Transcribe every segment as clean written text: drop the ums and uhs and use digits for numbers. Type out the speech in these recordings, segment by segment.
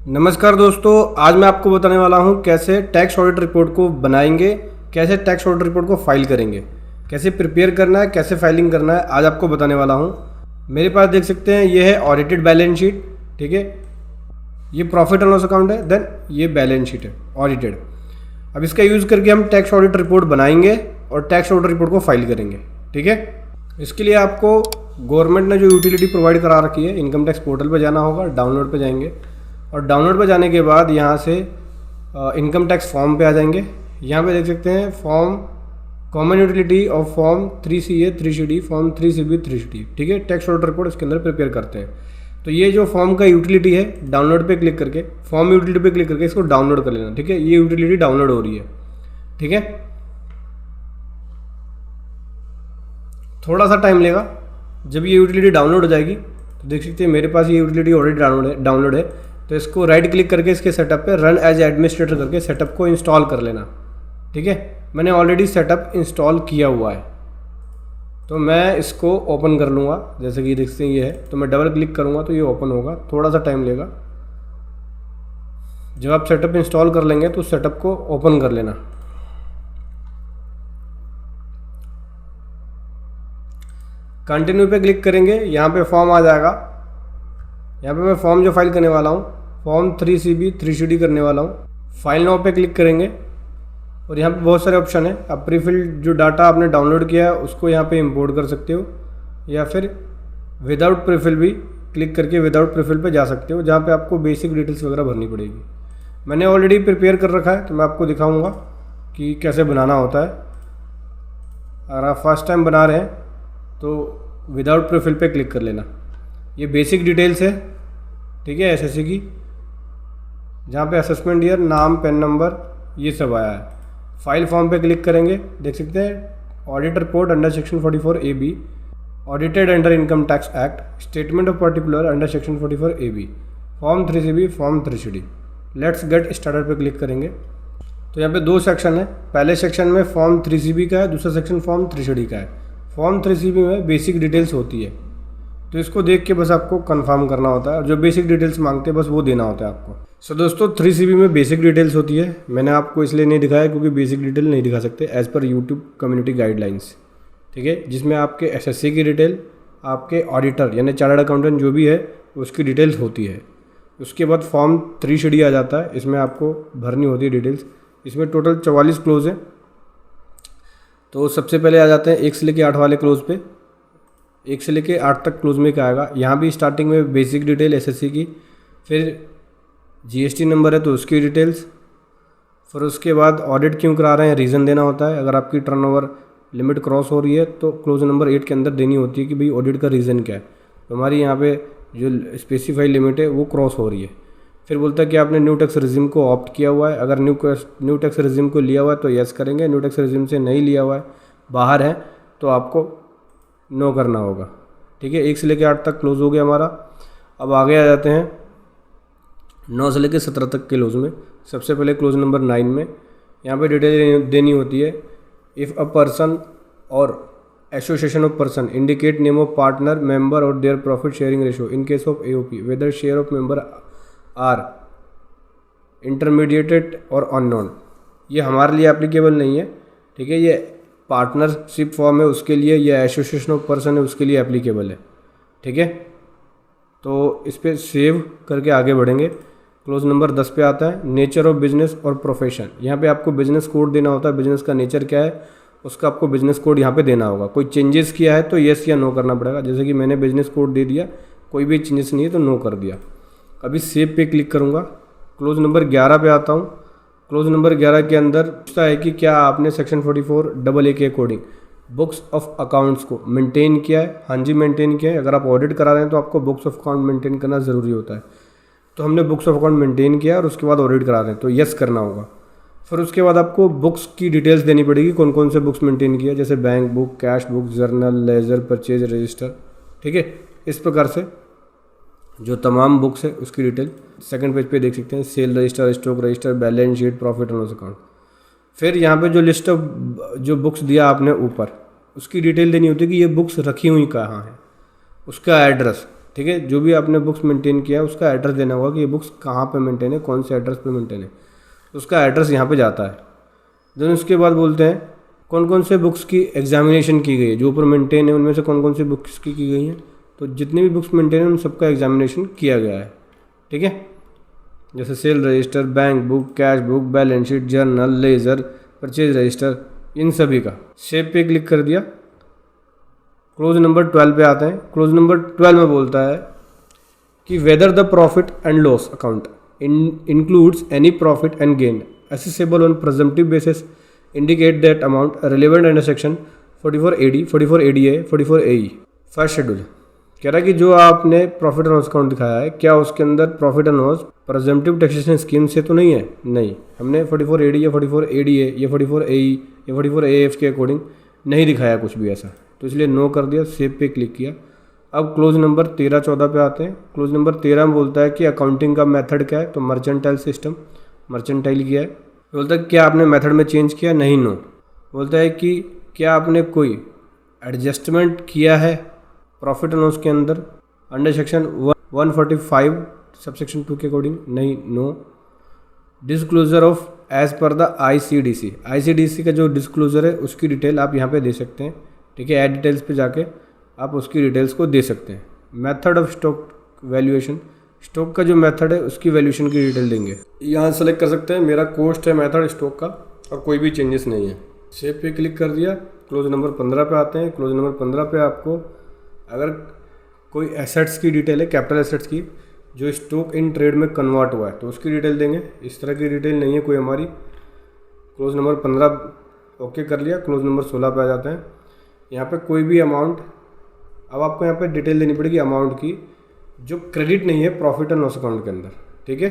नमस्कार दोस्तों, आज मैं आपको बताने वाला हूं कैसे टैक्स ऑडिट रिपोर्ट को बनाएंगे, कैसे टैक्स ऑडिट रिपोर्ट को फाइल करेंगे, कैसे प्रिपेयर करना है, कैसे फाइलिंग करना है, आज आपको बताने वाला हूं। मेरे पास देख सकते हैं ये है ऑडिटेड बैलेंस शीट। ठीक है, ये प्रॉफिट एंड लॉस अकाउंट है, देन ये बैलेंस शीट है ऑडिटेड। अब इसका यूज़ करके हम टैक्स ऑडिट रिपोर्ट बनाएंगे और टैक्स ऑडिट रिपोर्ट को फाइल करेंगे। ठीक है, इसके लिए आपको गवर्नमेंट ने जो यूटिलिटी प्रोवाइड करा रखी है, इनकम टैक्स पोर्टल पर जाना होगा, डाउनलोड पर जाएंगे और डाउनलोड पर जाने के बाद यहाँ से इनकम टैक्स फॉर्म पे आ जाएंगे। यहाँ पे देख सकते हैं फॉर्म कॉमन यूटिलिटी और form 3CA 3CD, form 3CB 3CD। ठीक है, टैक्स ऑडिट रिपोर्ट इसके अंदर प्रिपेयर करते हैं। तो ये जो फॉर्म का यूटिलिटी है, डाउनलोड पे क्लिक करके, फॉर्म यूटिलिटी पे क्लिक करके इसको डाउनलोड कर लेना। ठीक है, ये यूटिलिटी डाउनलोड हो रही है। ठीक है, थोड़ा सा टाइम लेगा। जब ये यूटिलिटी डाउनलोड हो जाएगी तो देख सकते हैं मेरे पास ये यूटिलिटी ऑलरेडी डाउनलोड है। तो इसको राइट क्लिक करके इसके सेटअप पे रन एज एडमिनिस्ट्रेटर करके सेटअप को इंस्टॉल कर लेना। ठीक है, मैंने ऑलरेडी सेटअप इंस्टॉल किया हुआ है, तो मैं इसको ओपन कर लूँगा। जैसे कि देख सकते हैं ये है, तो मैं डबल क्लिक करूँगा तो ये ओपन होगा। थोड़ा सा टाइम लेगा। जब आप सेटअप इंस्टॉल कर लेंगे तो सेटअप को ओपन कर लेना। कंटिन्यू पे क्लिक करेंगे, यहाँ पे फॉर्म आ जाएगा। यहाँ पे मैं फॉर्म जो फाइल करने वाला हूँ, फॉर्म 3CB 3CD करने वाला हूँ। फाइल नाउ पे क्लिक करेंगे और यहाँ पे बहुत सारे ऑप्शन है। आप प्रीफिल्ड जो डाटा आपने डाउनलोड किया है उसको यहाँ पे इंपोर्ट कर सकते हो, या फिर विदाउट प्रीफिल भी क्लिक करके विदाउट प्रीफिल पे जा सकते हो, जहाँ पे आपको बेसिक डिटेल्स वगैरह भरनी पड़ेगी। मैंने ऑलरेडी प्रिपेयर कर रखा है, तो मैं आपको दिखाऊँगा कि कैसे बनाना होता है। अगर आप फर्स्ट टाइम बना रहे हैं तो विदाउट प्रीफिल पे क्लिक कर लेना। ये बेसिक डिटेल्स है, ठीक है, एसएससी की, जहाँ पे असेसमेंट ईयर, नाम, पेन नंबर, ये सब आया है। फाइल फॉर्म पे क्लिक करेंगे, देख सकते हैं audit report under section 44AB, audited under income tax act, statement of particular under section 44AB, form 3CB, form 3CD। Let's get starter पे क्लिक करेंगे तो यहाँ पे दो सेक्शन है। पहले सेक्शन में फॉर्म 3CB का है, दूसरा सेक्शन फॉर्म 3CD का है। फॉर्म 3CB में बेसिक डिटेल्स होती है, तो इसको देख के बस आपको कंफर्म करना होता है और जो बेसिक डिटेल्स मांगते हैं बस वो देना होता है आपको। सो दोस्तों, 3CB में बेसिक डिटेल्स होती है। मैंने आपको इसलिए नहीं दिखाया क्योंकि बेसिक डिटेल नहीं दिखा सकते as per YouTube community guidelines. ठीक है, जिसमें आपके एसएससी की डिटेल, आपके ऑडिटर यानी चार्टर्ड अकाउंटेंट जो भी है उसकी डिटेल्स होती है। उसके बाद फॉर्म 3CD आ जाता है, इसमें आपको भरनी होती है डिटेल्स। इसमें टोटल 44 क्लोज हैं। तो सबसे पहले आ जाते हैं 1 से लेकर 8 वाले क्लोज पे। 1 से लेकर 8 तक क्लोज में क्या आएगा, यहाँ भी स्टार्टिंग में बेसिक डिटेल एसएससी की, फिर जीएसटी नंबर है तो उसकी डिटेल्स, फिर उसके बाद ऑडिट क्यों करा रहे हैं रीज़न देना होता है। अगर आपकी टर्नओवर लिमिट क्रॉस हो रही है तो क्लोज नंबर 8 के अंदर देनी होती है कि भाई ऑडिट का रीज़न क्या है। तो हमारी यहाँ पे जो स्पेसिफाई लिमिट है वो क्रॉस हो रही है। फिर बोलता है कि आपने न्यू टैक्स रिजिम को ऑप्ट किया हुआ है। अगर न्यू टैक्स रिजिम को लिया हुआ है तो यस करेंगे, न्यू टैक्स रिजिम से नहीं लिया हुआ है, बाहर है, तो आपको नो करना होगा। ठीक है, 1 से लेकर 8 तक क्लोज हो गया हमारा। अब आगे आ जाते हैं 9 से लेकर 17 तक के क्लोज में। सबसे पहले क्लोज नंबर 9 में यहाँ पे डिटेल देनी होती है। If a person or association of person indicate name of partner, member और their profit sharing ratio in case of AOP, whether share of member are intermediated or unknown. ये हमारे लिए एप्लीकेबल नहीं है। ठीक है, ये पार्टनरशिप फॉर्म है उसके लिए, या एसोसिएशन ऑफ पर्सन है उसके लिए एप्लीकेबल है। ठीक है, तो इस पर सेव करके आगे बढ़ेंगे। क्लोज नंबर 10 पे आता है नेचर ऑफ बिजनेस और प्रोफेशन। यहाँ पे आपको बिजनेस कोड देना होता है। बिजनेस का नेचर क्या है उसका आपको बिजनेस कोड यहाँ पे देना होगा। कोई चेंजेस किया है तो येस या नो करना पड़ेगा। जैसे कि मैंने बिजनेस कोड दे दिया, कोई भी चेंजेस नहीं है तो नो कर दिया। अभी सेव पे क्लिक करूँगा। क्लोज नंबर 11 पे आता हूँ। क्लोज नंबर 11 के अंदर पूछता है कि क्या आपने सेक्शन 44AA के अकॉर्डिंग बुक्स ऑफ अकाउंट्स को मेंटेन किया है। हाँ जी, मेंटेन किया है। अगर आप ऑडिट करा रहे हैं तो आपको बुक्स ऑफ अकाउंट मेंटेन करना ज़रूरी होता है। तो हमने बुक्स ऑफ अकाउंट मेंटेन किया और उसके बाद ऑडिट करा रहे हैं तो यस करना होगा। फिर उसके बाद आपको बुक्स की डिटेल्स देनी पड़ेगी, कौन कौन से बुक्स मेंटेन किया, जैसे bank book, cash book, journal, ledger, purchase register. ठीक है, इस प्रकार से जो तमाम बुक्स है उसकी डिटेल सेकंड पेज पे देख सकते हैं। Cell register, stock register, balance sheet, profit and loss account. फिर यहाँ पे जो लिस्ट ऑफ जो बुक्स दिया आपने ऊपर, उसकी डिटेल देनी होती है कि ये बुक्स रखी हुई कहाँ हैं, उसका एड्रेस, ठीक है। जो भी आपने बुक्स मेंटेन किया है उसका एड्रेस देना होगा कि ये बुक्स कहाँ पे मेंटेन है, कौन से एड्रेस पे मेंटेन है, उसका एड्रेस यहाँ पे जाता है। देन उसके बाद बोलते हैं कौन कौन से बुक्स की एग्जामिनेशन की गई है, जो ऊपर मेंटेन है उनमें से कौन कौन सी बुक्स की गई हैं। तो जितनी भी बुक्स मेंटेन है उन सबका एग्जामिनेशन किया गया है, ठीक है। जैसे sale register, bank book, cash book, balance sheet, journal, ledger, purchase register, इन सभी का। सेव पे क्लिक कर दिया। क्लोज नंबर 12 पे आते हैं। क्लोज नंबर 12 में बोलता है कि whether the profit and loss account includes any profit and gain accessible on presumptive basis indicate that amount relevant under section 44AD, 44ADA, 44AE। First schedule कह रहा है कि जो आपने प्रॉफिट एंड लॉस अकाउंट दिखाया है, क्या उसके अंदर profit and loss presumptive taxation scheme से तो नहीं है? नहीं, हमने 44AD या 44ADA या 44AE या 44AF के अकॉर्डिंग नहीं दिखाया कुछ भी ऐसा, तो इसलिए नो कर दिया। सेव पे क्लिक किया। अब क्लोज नंबर 13-14 पे आते हैं। क्लोज नंबर 13 में बोलता है कि अकाउंटिंग का मेथड क्या है, तो मर्चेंटाइल सिस्टम, मर्चेंटाइल किया है। बोलता है क्या आपने मेथड में चेंज किया? नहीं, नो। बोलता है कि क्या आपने कोई एडजस्टमेंट किया है प्रॉफिट एंड लॉस के अंदर अंडर सेक्शन 145 सबसेक्शन 2 के अकॉर्डिंग? नहीं, no. Disclosure of as per the ICDC, ICDC का जो डिस्क्लोजर है उसकी डिटेल आप यहाँ पे दे सकते हैं, ठीक है। ऐड डिटेल्स पे जाके आप उसकी डिटेल्स को दे सकते हैं। Method of stock valuation, stock का जो मेथड है उसकी वैल्यूएशन की डिटेल देंगे। यहाँ सेलेक्ट कर सकते हैं मेरा कॉस्ट है मेथड स्टॉक का, और कोई भी चेंजेस नहीं है। सेव पे क्लिक कर दिया। क्लोज नंबर 15 पे आते हैं। क्लोज नंबर 15 पे आपको अगर कोई एसेट्स की डिटेल है, कैपिटल एसेट्स की, जो स्टॉक इन ट्रेड में कन्वर्ट हुआ है, तो उसकी डिटेल देंगे। इस तरह की डिटेल नहीं है कोई हमारी। क्लोज नंबर 15 ओके कर लिया। क्लोज नंबर 16 पे आ जाते हैं। यहाँ पे कोई भी अमाउंट, अब आपको यहाँ पे डिटेल देनी पड़ेगी अमाउंट की जो क्रेडिट नहीं है प्रॉफिट एंड लॉस अकाउंट के अंदर, ठीक है।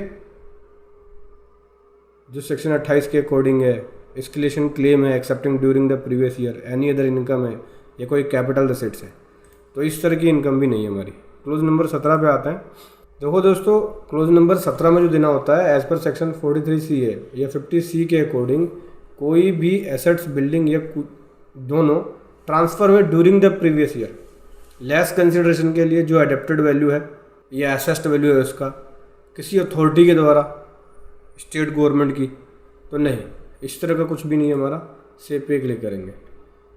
जो सेक्शन 28 के अकॉर्डिंग है, एस्केलेशन क्लेम है, accepting during the previous year, any other income है, या कोई कैपिटल एसेट्स है, तो इस तरह की इनकम भी नहीं है हमारी। क्लोज नंबर 17 पे आते हैं। देखो दोस्तों, क्लोज नंबर 17 में जो देना होता है एज पर सेक्शन 43C है या 50C के अकॉर्डिंग, कोई भी एसेट्स, बिल्डिंग या दोनों ट्रांसफर हुए during the previous year, less consideration के लिए जो एडेप्टेड वैल्यू है या असेस्ड वैल्यू है उसका किसी अथॉरिटी के द्वारा, स्टेट गवर्नमेंट की, तो नहीं, इस तरह का कुछ भी नहीं है हमारा। सेव पे क्लिक करेंगे।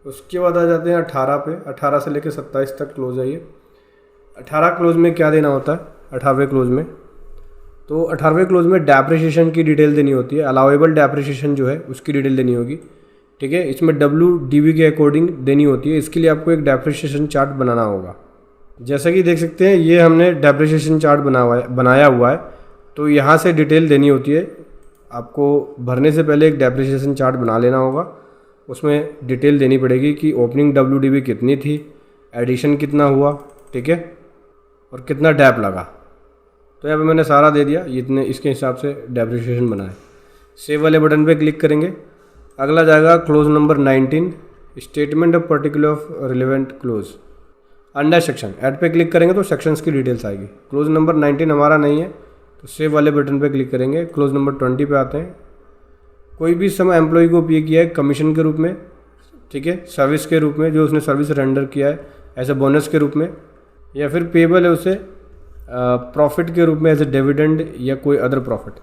उसके बाद आ जाते हैं 18 पे। 18 से लेकर 27 तक क्लोज है ये। 18 क्लोज में क्या देना होता है? 18वें क्लोज में, तो 18वें क्लोज में डेप्रिसिएशन की डिटेल देनी होती है। अलाउेबल डेप्रिसिएशन जो है उसकी डिटेल देनी होगी, ठीक है। इसमें WDV के अकॉर्डिंग देनी होती है। इसके लिए आपको एक डेप्रिसिएशन चार्ट बनाना होगा। जैसा कि देख सकते हैं ये हमने डेप्रिसिएशन चार्ट बनाया हुआ है, तो यहाँ से डिटेल देनी होती है। आपको भरने से पहले एक डेप्रिसिएशन चार्ट बना लेना होगा। उसमें डिटेल देनी पड़ेगी कि ओपनिंग WDV कितनी थी, एडिशन कितना हुआ, ठीक है, और कितना डैप लगा। तो यहाँ पे मैंने सारा दे दिया, इतने इसके हिसाब से डेप्रिसिएशन बना है। सेव वाले बटन पे क्लिक करेंगे। अगला जाएगा close number 19, statement of particular of relevant close. Under section add पे क्लिक करेंगे तो सेक्शंस की डिटेल्स आएगी। क्लोज नंबर 19 हमारा नहीं है, तो सेव वाले बटन पे क्लिक करेंगे। क्लोज नंबर 20 पे आते हैं। कोई भी समय एम्प्लॉय को पे किया है कमीशन के रूप में, ठीक है, सर्विस के रूप में, जो उसने सर्विस रेंडर किया है एज ए बोनस के रूप में, या फिर पेबल है उसे प्रॉफिट के रूप में एज ए डिविडेंड या कोई अदर प्रॉफिट,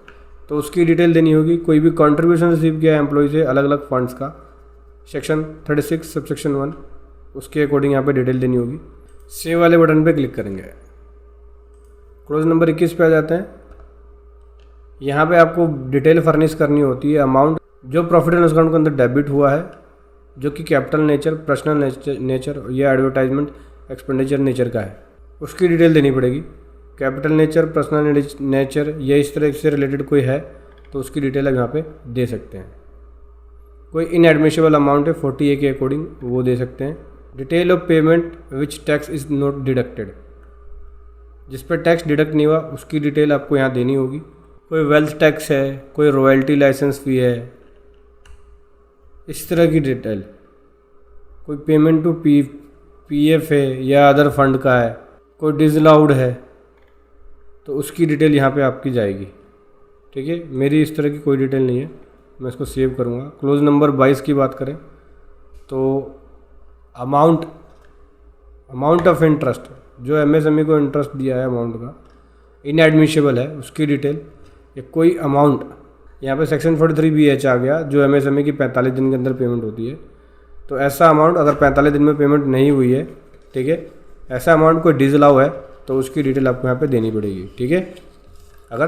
तो उसकी डिटेल देनी होगी। कोई भी कंट्रीब्यूशन रिसीव किया है एम्प्लॉय से अलग अलग फंड्स का, सेक्शन 36 सबसेक्शन 1, उसके अकॉर्डिंग यहाँ पे डिटेल देनी होगी। सेव वाले बटन पे क्लिक करेंगे। क्लोज नंबर 21 पे आ जाते हैं। यहाँ पे आपको डिटेल फर्निश करनी होती है अमाउंट जो प्रॉफिट एंड लॉस अकाउंट के अंदर डेबिट हुआ है, जो कि कैपिटल नेचर, पर्सनल नेचर या एडवर्टाइजमेंट एक्सपेंडिचर नेचर का है, उसकी डिटेल देनी पड़ेगी। कैपिटल नेचर, पर्सनल नेचर या इस तरह से रिलेटेड कोई है तो उसकी डिटेल आप यहाँ पे दे सकते हैं। कोई इनएडमिसिबल अमाउंट है 40A के अकॉर्डिंग, वो दे सकते हैं। Detail of payment which tax is not deducted, जिस पर टैक्स डिडक्ट नहीं हुआ उसकी डिटेल आपको यहाँ देनी होगी। कोई वेल्थ टैक्स है, कोई रॉयल्टी लाइसेंस फी है, इस तरह की डिटेल। कोई पेमेंट टू PF है या अदर फंड का है, कोई डिसअलाउड है, तो उसकी डिटेल यहाँ पे आपकी जाएगी, ठीक है। मेरी इस तरह की कोई डिटेल नहीं है, मैं इसको सेव करूँगा। क्लोज नंबर 22 की बात करें तो अमाउंट ऑफ इंटरेस्ट जो एमएसएमई को इंटरेस्ट दिया है अमाउंट का इनएडमिसिबल है उसकी डिटेल, या कोई अमाउंट यहाँ पे सेक्शन 43BH आ गया जो एमएसएमई की 45 दिन के अंदर पेमेंट होती है। तो ऐसा अमाउंट अगर 45 दिन में पेमेंट नहीं हुई है, ठीक है, ऐसा अमाउंट कोई डिसअलाउ है तो उसकी डिटेल आपको यहाँ पे देनी पड़ेगी, ठीक है, अगर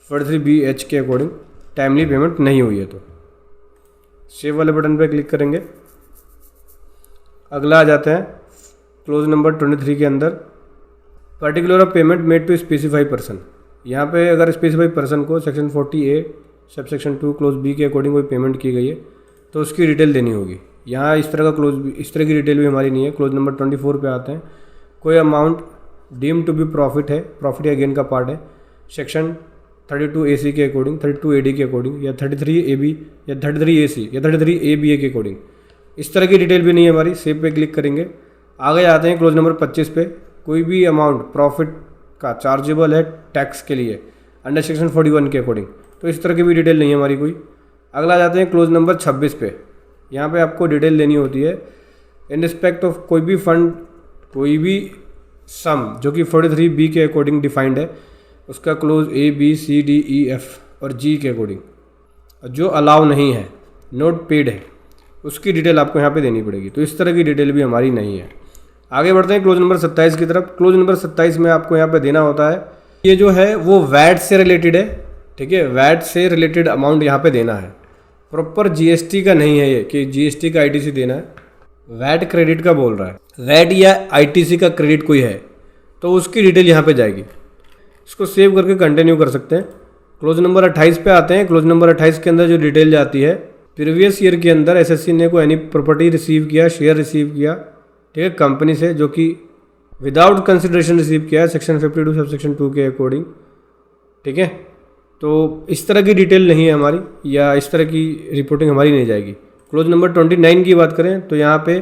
43BH के अकॉर्डिंग टाइमली पेमेंट नहीं हुई है तो। सेव वाले बटन पे क्लिक करेंगे। अगला आ जाते हैं क्लोज नंबर 23 के अंदर, particular of payment made to specify person. यहाँ पे अगर स्पेसिफाई पर्सन को section 40A sub section 2 clause B के अकॉर्डिंग कोई पेमेंट की गई है तो उसकी डिटेल देनी होगी। यहाँ इस तरह का इस तरह की डिटेल भी हमारी नहीं है। क्लोज नंबर 24 पे आते हैं, कोई amount deem to be profit है, प्रॉफिट या गेन का पार्ट है, सेक्शन 32AC के अकॉर्डिंग, 32AD के अकॉर्डिंग, या 33AB या 33AC या 33ABA के अकॉर्डिंग, इस तरह की डिटेल भी नहीं है हमारी। सेव पे क्लिक करेंगे। आगे आते हैं क्लोज नंबर 25 पे, कोई भी अमाउंट प्रॉफिट का चार्जेबल है टैक्स के लिए अंडर सेक्शन 41 के अकॉर्डिंग, तो इस तरह की भी डिटेल नहीं है हमारी कोई। अगला जाते हैं क्लोज नंबर 26 पे। यहाँ पे आपको डिटेल देनी होती है इन रिस्पेक्ट ऑफ कोई भी फंड, कोई भी सम जो कि 43B के अकॉर्डिंग डिफाइंड है, उसका close A B C D E F और G के अकॉर्डिंग, जो अलाउ नहीं है, नोट पेड है, उसकी डिटेल आपको यहाँ पे देनी पड़ेगी। तो इस तरह की डिटेल भी हमारी नहीं है। आगे बढ़ते हैं क्लोज नंबर 27 की तरफ। क्लोज नंबर 27 में आपको यहाँ पे देना होता है, ये जो है वो वैट से रिलेटेड है, ठीक है, वैट से रिलेटेड अमाउंट यहाँ पे देना है। प्रॉपर GST का नहीं है ये कि GST का ITC देना है, वैट क्रेडिट का बोल रहा है। वैट या ITC का क्रेडिट कोई है तो उसकी डिटेल यहाँ पे जाएगी। इसको सेव करके कंटिन्यू कर सकते हैं। क्लोज नंबर 28 पे आते हैं। क्लोज नंबर 28 के अंदर जो डिटेल जाती है, प्रीवियस ईयर के अंदर SSC ने कोई एनी प्रॉपर्टी रिसीव किया, शेयर रिसीव किया, ठीक है, कंपनी से, जो कि विदाउट कंसिडरेशन रिसीव किया है सेक्शन 52 सब सेक्शन 2 के अकॉर्डिंग, ठीक है। तो इस तरह की डिटेल नहीं है हमारी, या इस तरह की रिपोर्टिंग हमारी नहीं जाएगी। क्लोज नंबर 29 की बात करें तो यहाँ पे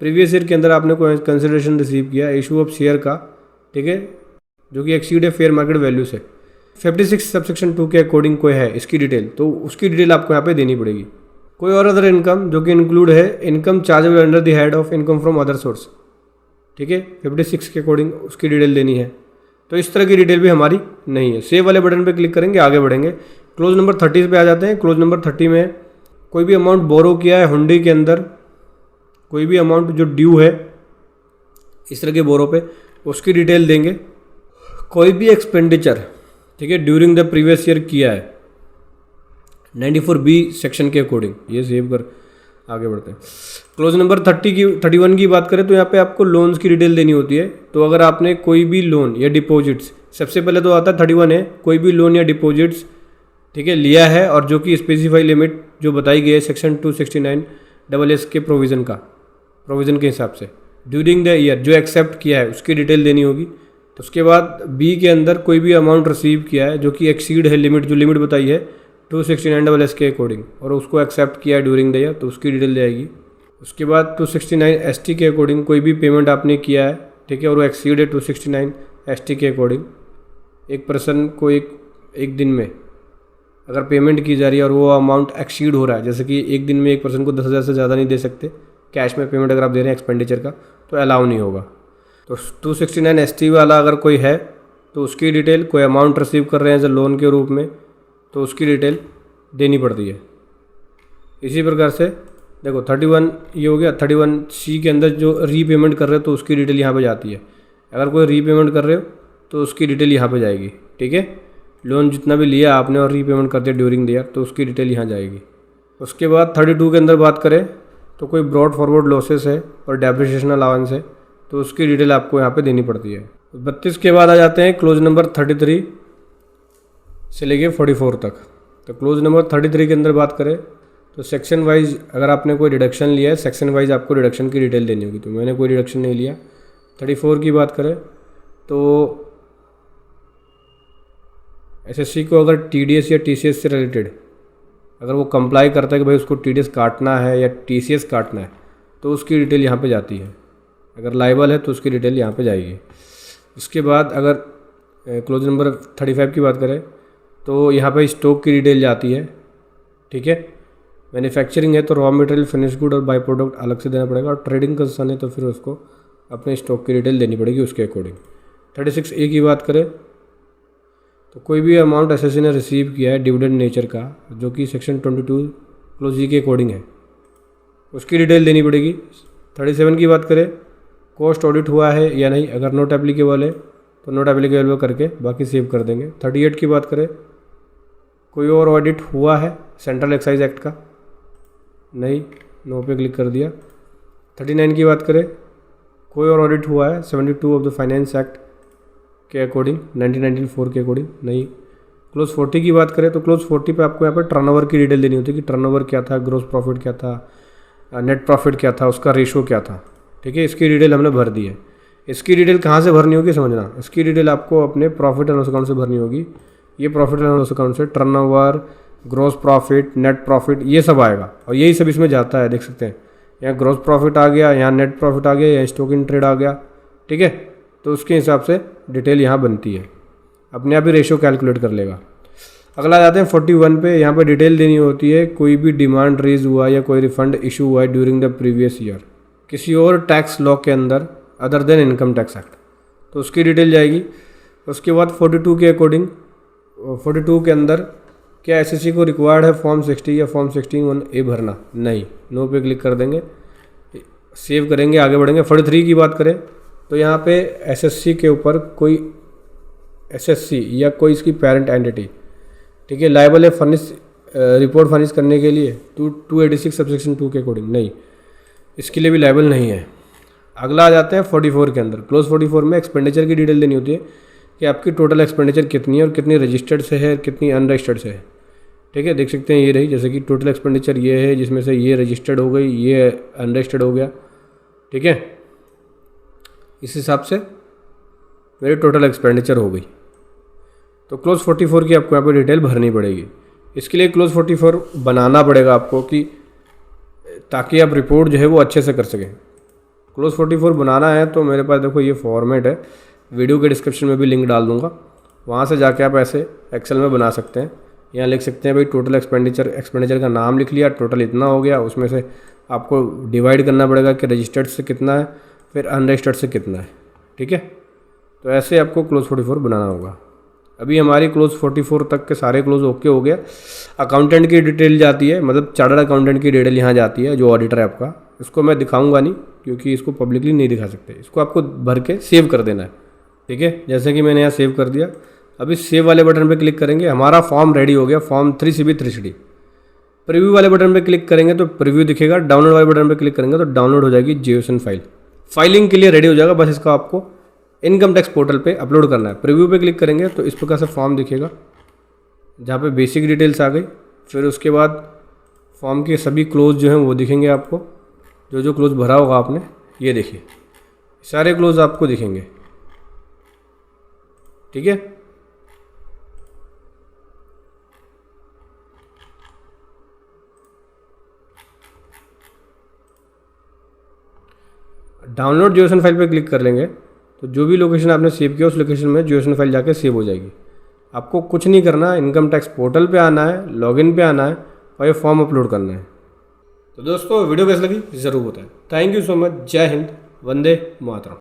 प्रीवियस ईयर के अंदर आपने कोई कंसिडरेशन रिसीव किया इशू ऑफ शेयर का, ठीक है, जो कि एक्सीड है फेयर मार्केट वैल्यू से, 56 सब सेक्शन 2 के अकॉर्डिंग कोई है इसकी डिटेल, तो उसकी डिटेल आपको यहाँ पे देनी पड़ेगी। कोई और अदर इनकम जो कि इंक्लूड है income chargeable under the head of income from other source, ठीक है, 56 के अकॉर्डिंग उसकी डिटेल देनी है। तो इस तरह की डिटेल भी हमारी नहीं है। सेव वाले बटन पे क्लिक करेंगे, आगे बढ़ेंगे। क्लोज नंबर 30 पे आ जाते हैं। क्लोज नंबर 30 में कोई भी अमाउंट बोरो किया है हुंडी के अंदर, कोई भी अमाउंट जो ड्यू है इस तरह के बोरो पे, उसकी डिटेल देंगे। कोई भी एक्सपेंडिचर, ठीक है, ड्यूरिंग द प्रीवियस ईयर किया है 94B सेक्शन के अकॉर्डिंग, ये सेव कर आगे बढ़ते हैं। क्लोज नंबर 31 की बात करें तो यहाँ पे आपको लोन्स की डिटेल देनी होती है। तो अगर आपने कोई भी लोन या डिपॉजिट्स, सबसे पहले तो आता है 31 है, कोई भी लोन या डिपॉजिट्स, ठीक है, लिया है और जो कि स्पेसिफाई लिमिट जो बताई गई है सेक्शन 269 के प्रोविज़न के हिसाब से ड्यूरिंग द ईयर जो एक्सेप्ट किया है उसकी डिटेल देनी होगी। तो उसके बाद बी के अंदर कोई भी अमाउंट रिसीव किया है जो कि एक्सीड है लिमिट, जो लिमिट बताई है 269 के अकॉर्डिंग, और उसको एक्सेप्ट किया है ड्यूरिंग द ईयर, तो उसकी डिटेल जाएगी। उसके बाद 269 ST के अकॉर्डिंग कोई भी पेमेंट आपने किया है, ठीक है, और वो एक्सीड है 269 ST के अकॉर्डिंग, एक पर्सन को एक दिन में अगर पेमेंट की जा रही है और वो अमाउंट एक्सीड हो रहा है, जैसे कि एक दिन में एक पर्सन को 10,000 से ज़्यादा नहीं दे सकते कैश में पेमेंट अगर आप दे रहे हैं एक्सपेंडिचर का, तो अलाउ नहीं होगा। तो 269 ST वाला अगर कोई है तो उसकी डिटेल, कोई अमाउंट रिसीव कर रहे हैं एज लोन के रूप में तो उसकी डिटेल देनी पड़ती है। इसी प्रकार से देखो 31 ये हो गया। 31C के अंदर जो रीपेमेंट कर रहे हो तो उसकी डिटेल यहाँ पे जाती है। अगर कोई रीपेमेंट कर रहे हो तो उसकी डिटेल यहाँ पे जाएगी, ठीक है, लोन जितना भी लिया आपने और रीपेमेंट कर दिया ड्यूरिंग द ईयर तो उसकी डिटेल यहाँ जाएगी। उसके बाद 32 के अंदर बात करें तो कोई ब्रॉड फॉरवर्ड लॉसेस है और डेप्रिसिएशन अलाउंस है तो उसकी डिटेल आपको यहाँ पे देनी पड़ती है। 32 के बाद आ जाते हैं क्लोज नंबर 33 से लेके 44 तक। तो क्लोज नंबर 33 के अंदर बात करें तो सेक्शन वाइज अगर आपने कोई डिडक्शन लिया है, सेक्शन वाइज आपको डिडक्शन की डिटेल देनी होगी। तो मैंने कोई डिडक्शन नहीं लिया। 34 की बात करें तो SSC को अगर TDS या TCS से रिलेटेड अगर वो कंप्लाई करता है कि भाई उसको TDS काटना है या TCS काटना है तो उसकी डिटेल यहाँ पे जाती है। अगर लाइबल है तो उसकी डिटेल यहाँ पे जाएगी। उसके बाद अगर क्लोज नंबर 35 की बात करें तो यहाँ पे स्टॉक की डिटेल जाती है, ठीक है। मैन्युफैक्चरिंग है तो रॉ मटेरियल, फिनिश गुड और बाई प्रोडक्ट अलग से देना पड़ेगा, और ट्रेडिंग कंसर्न है तो फिर उसको अपने स्टॉक की डिटेल देनी पड़ेगी उसके अकॉर्डिंग। 36A की बात करें तो कोई भी अमाउंट एसएससी ने रिसीव किया है डिविडेंड नेचर का, जो कि सेक्शन 22 क्लोज जी के अकॉर्डिंग है, उसकी डिटेल देनी पड़ेगी। 37 की बात करें कॉस्ट ऑडिट हुआ है या नहीं, अगर नोट एप्लीकेबल है तो नोट एप्लीकेबल करके बाकी सेव कर देंगे। 38 की बात करें कोई और ऑडिट हुआ है सेंट्रल एक्साइज एक्ट का, नहीं, नो पे क्लिक कर दिया। 39 की बात करें कोई और ऑडिट हुआ है 72 ऑफ द फाइनेंस एक्ट के अकॉर्डिंग, 1994 के अकॉर्डिंग, नहीं। क्लोज 40 की बात करें तो क्लोज 40 पे आपको यहाँ पर टर्नओवर की डिटेल देनी होती है कि टर्नओवर क्या था, ग्रोस प्रॉफिट क्या था, नेट प्रॉफिट क्या था, उसका रेशो क्या था, ठीक है। इसकी डिटेल हमने भर दी है। इसकी डिटेल कहाँ से भरनी होगी समझना, इसकी डिटेल आपको अपने प्रॉफिट एंड लॉस अकाउंट से भरनी होगी। ये प्रॉफिट एंड लॉस अकाउंट से turnover, gross profit, net profit, ये सब आएगा और यही सब इसमें जाता है। देख सकते हैं यहाँ ग्रोस प्रॉफिट आ गया, यहाँ नेट प्रॉफिट आ गया, यहाँ स्टॉक इन ट्रेड आ गया, ठीक है। तो उसके हिसाब से डिटेल यहाँ बनती है, अपने आप ही रेशो कैलकुलेट कर लेगा। अगला जाते हैं 41 पे। यहाँ पे डिटेल देनी होती है कोई भी डिमांड रेज हुआ या कोई रिफंड इशू हुआ है ड्यूरिंग द प्रीवियस ईयर किसी और टैक्स लॉ के अंदर other than income tax act, तो उसकी डिटेल जाएगी। उसके बाद 42 के अकॉर्डिंग 42 के अंदर क्या एसएससी को रिक्वायर्ड है फॉर्म 60 या फॉर्म 16(1)A भरना, नहीं, नो पे क्लिक कर देंगे, सेव करेंगे, आगे बढ़ेंगे। 43 की बात करें तो यहाँ पे एसएससी के ऊपर कोई एसएससी या कोई इसकी पेरेंट एंटिटी, ठीक है, लायबल है फर्निश रिपोर्ट फर्निश करने के लिए 286 सबसेक्शन 2 के अकॉर्डिंग, नहीं, इसके लिए भी लायबल नहीं है। अगला आ जाते हैं 44 के अंदर। क्लोज 44 में एक्सपेंडिचर की डिटेल देनी होती है कि आपकी टोटल एक्सपेंडिचर कितनी है और कितनी रजिस्टर्ड से है, कितनी अनरजिस्टर्ड से है, ठीक है। देख सकते हैं ये रही, जैसे कि टोटल एक्सपेंडिचर ये है जिसमें से ये रजिस्टर्ड हो गई, ये अनरजिस्टर्ड हो गया, ठीक है। इस हिसाब से मेरी टोटल एक्सपेंडिचर हो गई। तो क्लोज 44 की आपको यहाँ पर डिटेल भरनी पड़ेगी। इसके लिए क्लोज 44 बनाना पड़ेगा आपको कि ताकि आप रिपोर्ट जो है वो अच्छे से कर सकें। क्लोज 44 बनाना है तो मेरे पास देखो ये फॉर्मेट है, वीडियो के डिस्क्रिप्शन में भी लिंक डाल दूंगा, वहाँ से जाके आप ऐसे एक्सेल में बना सकते हैं। यहाँ लिख सकते हैं भाई टोटल एक्सपेंडिचर का नाम लिख लिया, टोटल इतना हो गया, उसमें से आपको डिवाइड करना पड़ेगा कि रजिस्टर्ड से कितना है, फिर अनरजिस्टर्ड से कितना है, ठीक है। तो ऐसे आपको क्लोज 44 बनाना होगा। अभी हमारी क्लोज 44 तक के सारे क्लोज ओके हो गया। अकाउंटेंट की डिटेल जाती है, मतलब चार्टर्ड अकाउंटेंट की डिटेल यहाँ जाती है, जो ऑडिटर है आपका। इसको मैं दिखाऊंगा नहीं क्योंकि इसको पब्लिकली नहीं दिखा सकते, इसको आपको भर के सेव कर देना है, ठीक है। जैसे कि मैंने यहाँ सेव कर दिया, अभी सेव वाले बटन पे क्लिक करेंगे, हमारा फॉर्म रेडी हो गया, फॉर्म 3CB 3CD। प्रीव्यू वाले बटन पे क्लिक करेंगे तो प्रीव्यू दिखेगा, डाउनलोड वाले बटन पे क्लिक करेंगे तो डाउनलोड हो जाएगी JSON फाइल, फाइलिंग के लिए रेडी हो जाएगा। बस इसका आपको इनकम टैक्स पोर्टल पे अपलोड करना है। प्रीव्यू पे क्लिक करेंगे तो इस प्रकार से फॉर्म दिखेगा, जहाँ पे बेसिक डिटेल्स आ गई। फिर उसके बाद फॉर्म के सभी क्लोज जो हैं वो दिखेंगे आपको, जो क्लोज भरा होगा आपने, ये देखिए सारे क्लोज आपको दिखेंगे, ठीक है। डाउनलोड JSON फाइल पे क्लिक कर लेंगे तो जो भी लोकेशन आपने सेव किया उस लोकेशन में JSON फाइल जाके सेव हो जाएगी। आपको कुछ नहीं करना, इनकम टैक्स पोर्टल पे आना है, लॉगिन पे आना है और ये फॉर्म अपलोड करना है। तो दोस्तों वीडियो कैसी लगी ज़रूर बताएं। Thank you so much. जय हिंद, वंदे मातरम।